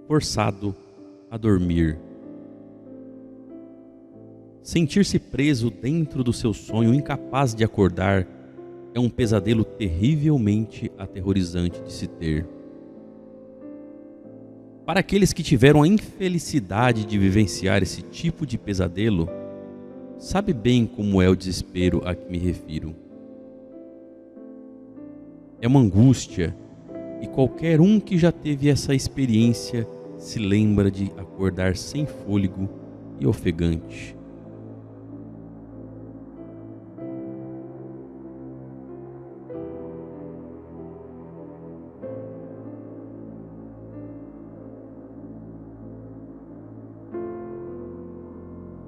forçado a dormir. Sentir-se preso dentro do seu sonho, incapaz de acordar, é um pesadelo terrivelmente aterrorizante de se ter. Para aqueles que tiveram a infelicidade de vivenciar esse tipo de pesadelo, sabe bem como é o desespero a que me refiro. É uma angústia, e qualquer um que já teve essa experiência se lembra de acordar sem fôlego e ofegante.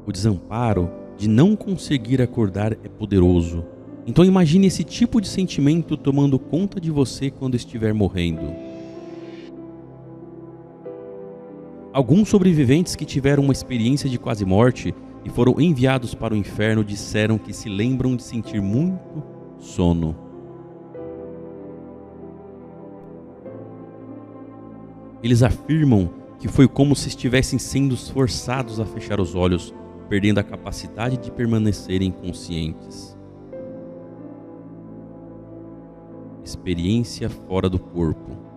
O desamparo de não conseguir acordar é poderoso. Então imagine esse tipo de sentimento tomando conta de você quando estiver morrendo. Alguns sobreviventes que tiveram uma experiência de quase morte e foram enviados para o inferno disseram que se lembram de sentir muito sono. Eles afirmam que foi como se estivessem sendo forçados a fechar os olhos, perdendo a capacidade de permanecerem conscientes. Experiência fora do corpo.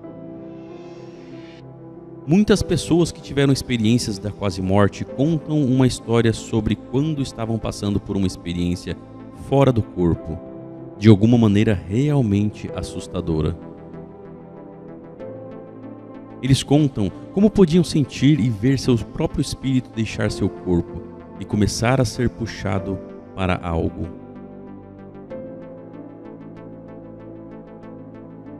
Muitas pessoas que tiveram experiências da quase morte contam uma história sobre quando estavam passando por uma experiência fora do corpo, de alguma maneira realmente assustadora. Eles contam como podiam sentir e ver seu próprio espírito deixar seu corpo e começar a ser puxado para algo.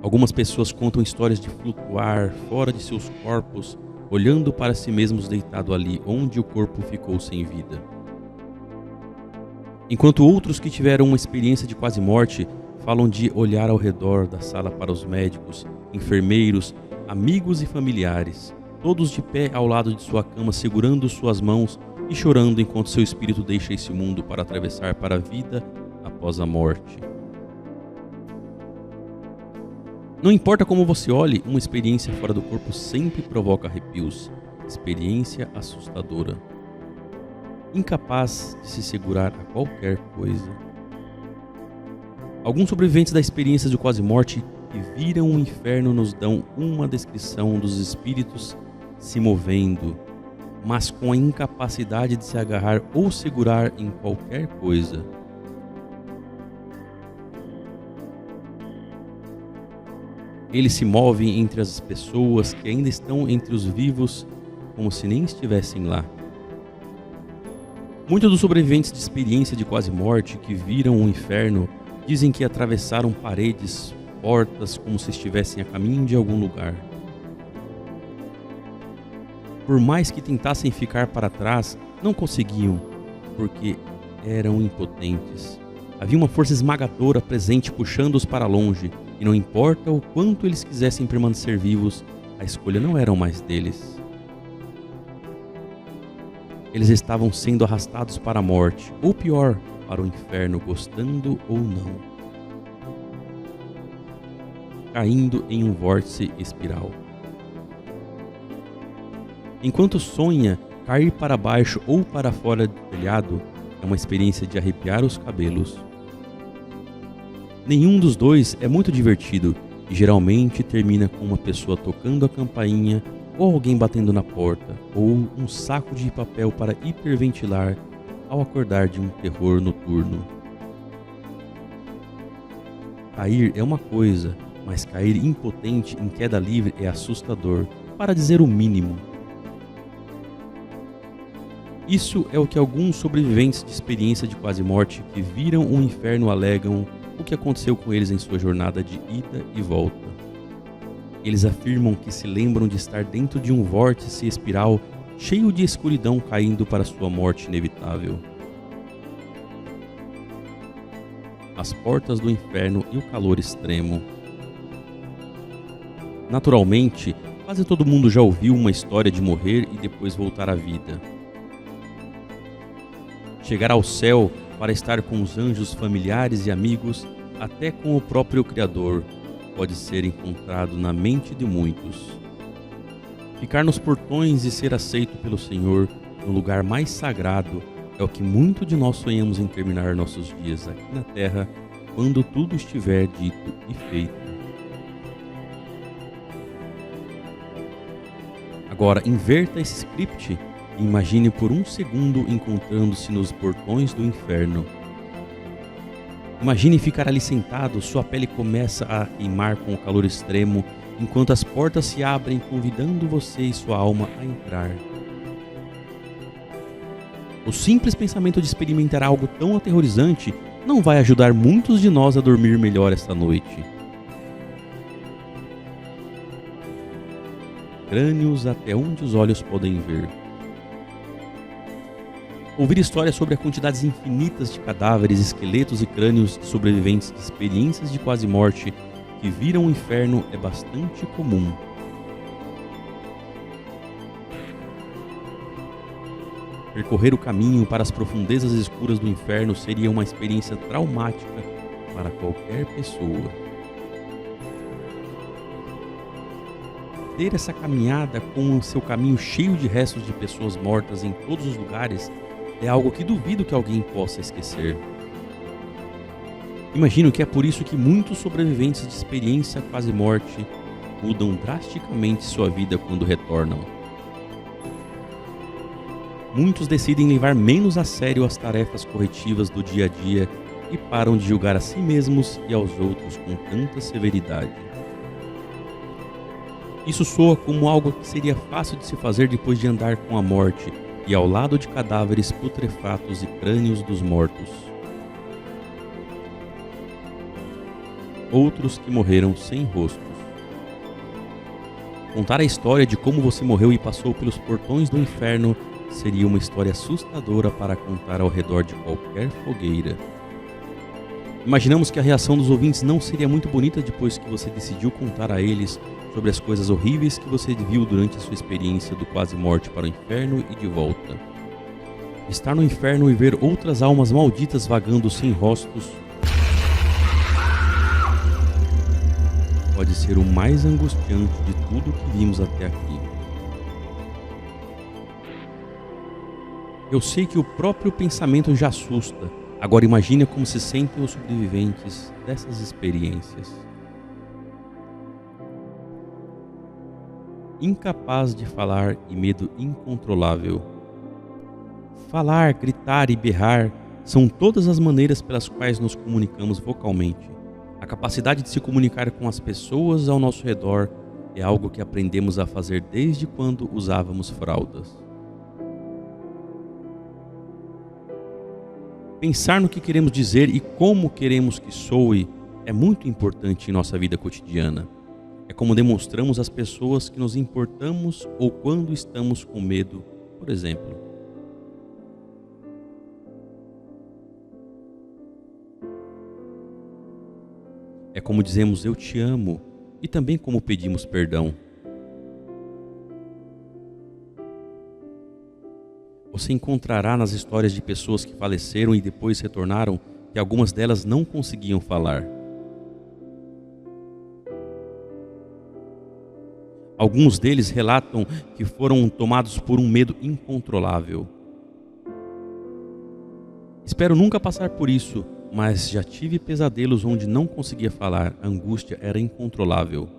Algumas pessoas contam histórias de flutuar fora de seus corpos, olhando para si mesmos deitado ali onde o corpo ficou sem vida. Enquanto outros que tiveram uma experiência de quase morte falam de olhar ao redor da sala para os médicos, enfermeiros, amigos e familiares, todos de pé ao lado de sua cama segurando suas mãos e chorando enquanto seu espírito deixa esse mundo para atravessar para a vida após a morte. Não importa como você olhe, uma experiência fora do corpo sempre provoca arrepios, experiência assustadora. Incapaz de se segurar a qualquer coisa. Alguns sobreviventes da experiência de quase morte que viram o inferno nos dão uma descrição dos espíritos se movendo, mas com a incapacidade de se agarrar ou segurar em qualquer coisa. Ele se move entre as pessoas que ainda estão entre os vivos, como se nem estivessem lá. Muitos dos sobreviventes de experiência de quase morte que viram o inferno dizem que atravessaram paredes, portas, como se estivessem a caminho de algum lugar. Por mais que tentassem ficar para trás, não conseguiam, porque eram impotentes. Havia uma força esmagadora presente puxando-os para longe, e não importa o quanto eles quisessem permanecer vivos, a escolha não era mais deles. Eles estavam sendo arrastados para a morte, ou pior, para o inferno, gostando ou não. Caindo em um vórtice espiral. Enquanto sonha, cair para baixo ou para fora do telhado é uma experiência de arrepiar os cabelos. Nenhum dos dois é muito divertido e geralmente termina com uma pessoa tocando a campainha ou alguém batendo na porta ou um saco de papel para hiperventilar ao acordar de um terror noturno. Cair é uma coisa, mas cair impotente em queda livre é assustador, para dizer o mínimo. Isso é o que alguns sobreviventes de experiência de quase morte que viram o inferno alegam o que aconteceu com eles em sua jornada de ida e volta. Eles afirmam que se lembram de estar dentro de um vórtice espiral cheio de escuridão caindo para sua morte inevitável. As portas do inferno e o calor extremo. Naturalmente, quase todo mundo já ouviu uma história de morrer e depois voltar à vida. Chegar ao céu para estar com os anjos familiares e amigos, até com o próprio Criador, pode ser encontrado na mente de muitos. Ficar nos portões e ser aceito pelo Senhor no lugar mais sagrado é o que muito de nós sonhamos em terminar nossos dias aqui na terra, quando tudo estiver dito e feito. Agora, inverta esse script e imagine por um segundo encontrando-se nos portões do inferno. Imagine ficar ali sentado, sua pele começa a queimar com o calor extremo, enquanto as portas se abrem convidando você e sua alma a entrar. O simples pensamento de experimentar algo tão aterrorizante não vai ajudar muitos de nós a dormir melhor esta noite. Crânios até onde os olhos podem ver. Ouvir histórias sobre a quantidades infinitas de cadáveres, esqueletos e crânios de sobreviventes de experiências de quase morte que viram o inferno é bastante comum. Percorrer o caminho para as profundezas escuras do inferno seria uma experiência traumática para qualquer pessoa. Ter essa caminhada com o seu caminho cheio de restos de pessoas mortas em todos os lugares é algo que duvido que alguém possa esquecer. Imagino que é por isso que muitos sobreviventes de experiência quase morte mudam drasticamente sua vida quando retornam. Muitos decidem levar menos a sério as tarefas corretivas do dia a dia e param de julgar a si mesmos e aos outros com tanta severidade. Isso soa como algo que seria fácil de se fazer depois de andar com a morte e ao lado de cadáveres putrefatos e crânios dos mortos. Outros que morreram sem rostos. Contar a história de como você morreu e passou pelos portões do inferno seria uma história assustadora para contar ao redor de qualquer fogueira. Imaginamos que a reação dos ouvintes não seria muito bonita depois que você decidiu contar a eles sobre as coisas horríveis que você viu durante a sua experiência do quase morte para o inferno e de volta. Estar no inferno e ver outras almas malditas vagando sem rostos pode ser o mais angustiante de tudo que vimos até aqui. Eu sei que o próprio pensamento já assusta. Agora imagine como se sentem os sobreviventes dessas experiências. Incapaz de falar e medo incontrolável. Falar, gritar e berrar são todas as maneiras pelas quais nos comunicamos vocalmente. A capacidade de se comunicar com as pessoas ao nosso redor é algo que aprendemos a fazer desde quando usávamos fraldas. Pensar no que queremos dizer e como queremos que soe é muito importante em nossa vida cotidiana. É como demonstramos às pessoas que nos importamos ou quando estamos com medo, por exemplo. É como dizemos eu te amo e também como pedimos perdão. Você encontrará nas histórias de pessoas que faleceram e depois retornaram que algumas delas não conseguiam falar. Alguns deles relatam que foram tomados por um medo incontrolável. Espero nunca passar por isso, mas já tive pesadelos onde não conseguia falar, a angústia era incontrolável.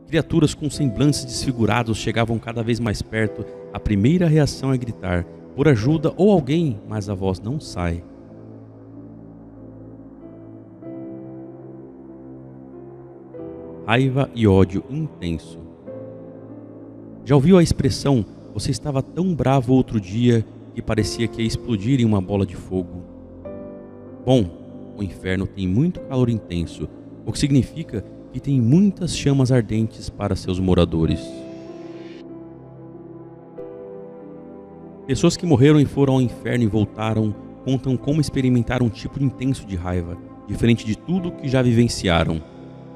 Criaturas com semblantes desfigurados chegavam cada vez mais perto. A primeira reação é gritar por ajuda ou alguém, mas a voz não sai. Raiva e ódio intenso. Já ouviu a expressão, você estava tão bravo outro dia que parecia que ia explodir em uma bola de fogo? Bom, o inferno tem muito calor intenso, o que significa que tem muitas chamas ardentes para seus moradores. Pessoas que morreram e foram ao inferno e voltaram contam como experimentaram um tipo intenso de raiva, diferente de tudo que já vivenciaram.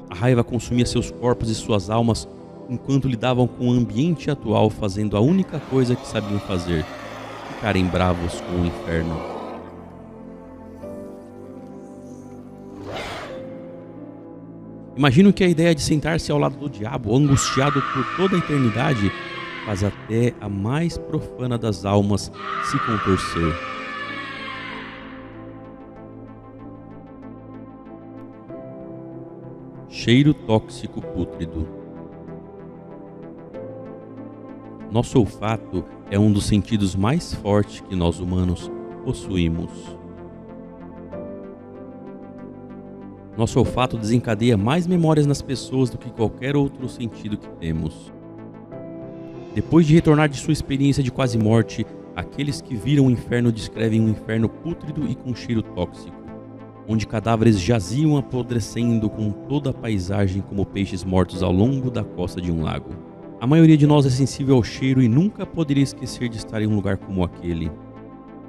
A raiva consumia seus corpos e suas almas enquanto lidavam com o ambiente atual, fazendo a única coisa que sabiam fazer: ficarem bravos com o inferno. Imagino que a ideia de sentar-se ao lado do diabo, angustiado por toda a eternidade, faz até a mais profana das almas se contorcer. Cheiro tóxico pútrido. Nosso olfato é um dos sentidos mais fortes que nós humanos possuímos. Nosso olfato desencadeia mais memórias nas pessoas do que qualquer outro sentido que temos. Depois de retornar de sua experiência de quase morte, aqueles que viram o inferno descrevem um inferno pútrido e com cheiro tóxico, onde cadáveres jaziam apodrecendo com toda a paisagem como peixes mortos ao longo da costa de um lago. A maioria de nós é sensível ao cheiro e nunca poderia esquecer de estar em um lugar como aquele.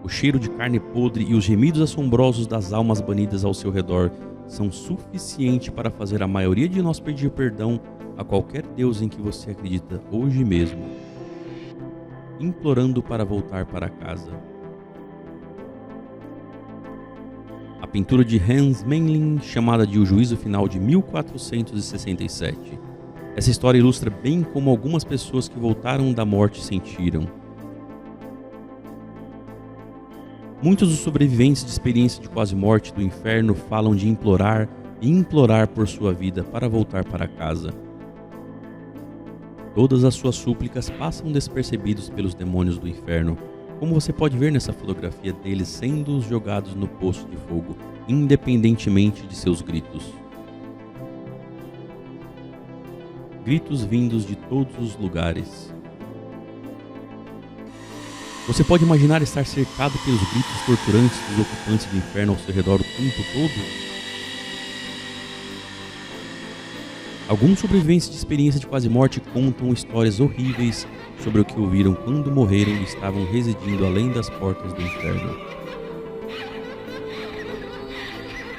O cheiro de carne podre e os gemidos assombrosos das almas banidas ao seu redor são suficientes para fazer a maioria de nós pedir perdão a qualquer Deus em que você acredita hoje mesmo, implorando para voltar para casa. A pintura de Hans Memling, chamada de O Juízo Final de 1467. Essa história ilustra bem como algumas pessoas que voltaram da morte sentiram. Muitos dos sobreviventes de experiência de quase morte do inferno falam de implorar e implorar por sua vida para voltar para casa. Todas as suas súplicas passam despercebidos pelos demônios do inferno, como você pode ver nessa fotografia deles sendo jogados no poço de fogo, independentemente de seus gritos. Gritos vindos de todos os lugares. Você pode imaginar estar cercado pelos gritos torturantes dos ocupantes do inferno ao seu redor o tempo todo? Alguns sobreviventes de experiência de quase morte contam histórias horríveis sobre o que ouviram quando morreram e estavam residindo além das portas do inferno.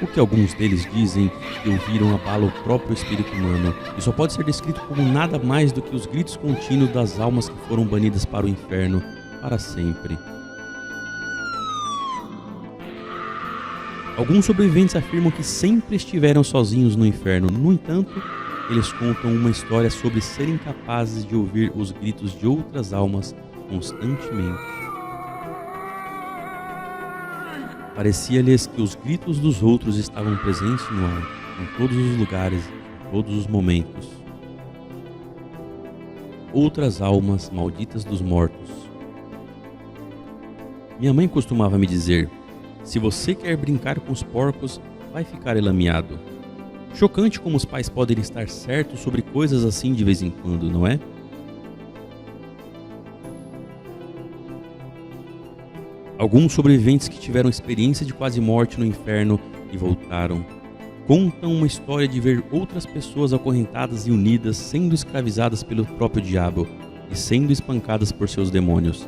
O que alguns deles dizem que ouviram abala o próprio espírito humano e só pode ser descrito como nada mais do que os gritos contínuos das almas que foram banidas para o inferno para sempre. Alguns sobreviventes afirmam que sempre estiveram sozinhos no inferno. No entanto, eles contam uma história sobre serem capazes de ouvir os gritos de outras almas constantemente. Parecia-lhes que os gritos dos outros estavam presentes no ar, em todos os lugares, em todos os momentos. Outras almas malditas dos mortos. Minha mãe costumava me dizer: se você quer brincar com os porcos, vai ficar elameado. Chocante como os pais podem estar certos sobre coisas assim de vez em quando, não é? Alguns sobreviventes que tiveram experiência de quase morte no inferno e voltaram, contam uma história de ver outras pessoas acorrentadas e unidas sendo escravizadas pelo próprio diabo e sendo espancadas por seus demônios.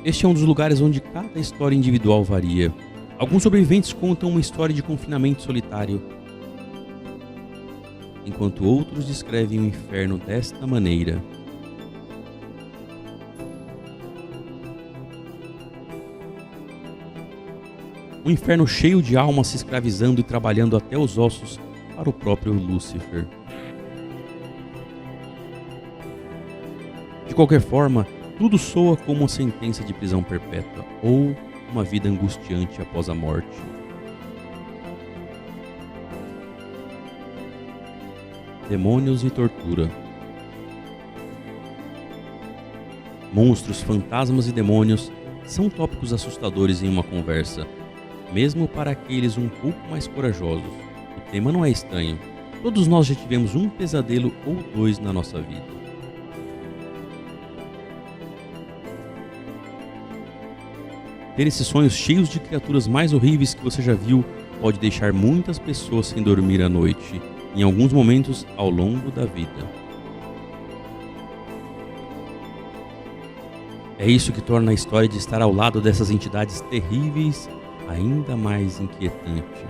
Este é um dos lugares onde cada história individual varia. Alguns sobreviventes contam uma história de confinamento solitário, enquanto outros descrevem o inferno desta maneira. Um inferno cheio de almas se escravizando e trabalhando até os ossos para o próprio Lúcifer. De qualquer forma, tudo soa como uma sentença de prisão perpétua ou uma vida angustiante após a morte. Demônios e tortura. Monstros, fantasmas e demônios são tópicos assustadores em uma conversa, mesmo para aqueles um pouco mais corajosos. O tema não é estranho. Todos nós já tivemos um pesadelo ou dois na nossa vida. Ter esses sonhos cheios de criaturas mais horríveis que você já viu pode deixar muitas pessoas sem dormir à noite, em alguns momentos ao longo da vida. É isso que torna a história de estar ao lado dessas entidades terríveis ainda mais inquietante.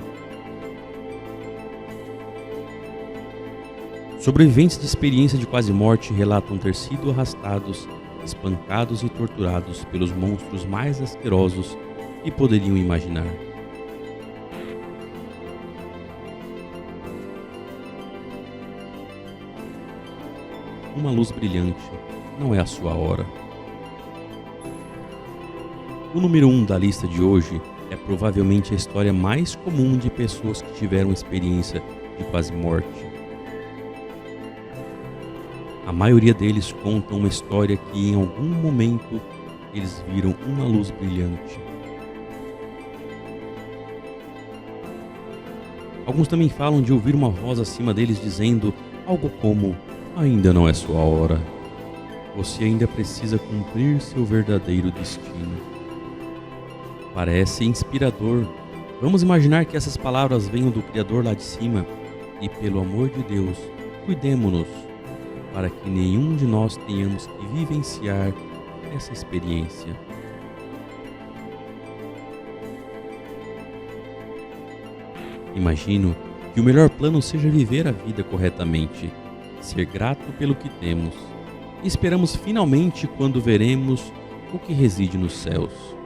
Sobreviventes de experiência de quase morte relatam ter sido arrastados, espancados e torturados pelos monstros mais asquerosos que poderiam imaginar. uma luz brilhante. Não é a sua hora. O número 1 da lista de hoje é provavelmente a história mais comum de pessoas que tiveram experiência de quase morte. A maioria deles contam uma história que em algum momento eles viram uma luz brilhante. Alguns também falam de ouvir uma voz acima deles dizendo algo como: ainda não é sua hora. Você ainda precisa cumprir seu verdadeiro destino. Parece inspirador. Vamos imaginar que essas palavras venham do Criador lá de cima e, pelo amor de Deus, cuidemo-nos para que nenhum de nós tenhamos que vivenciar essa experiência. Imagino que o melhor plano seja viver a vida corretamente, ser grato pelo que temos, e esperamos finalmente quando veremos o que reside nos céus.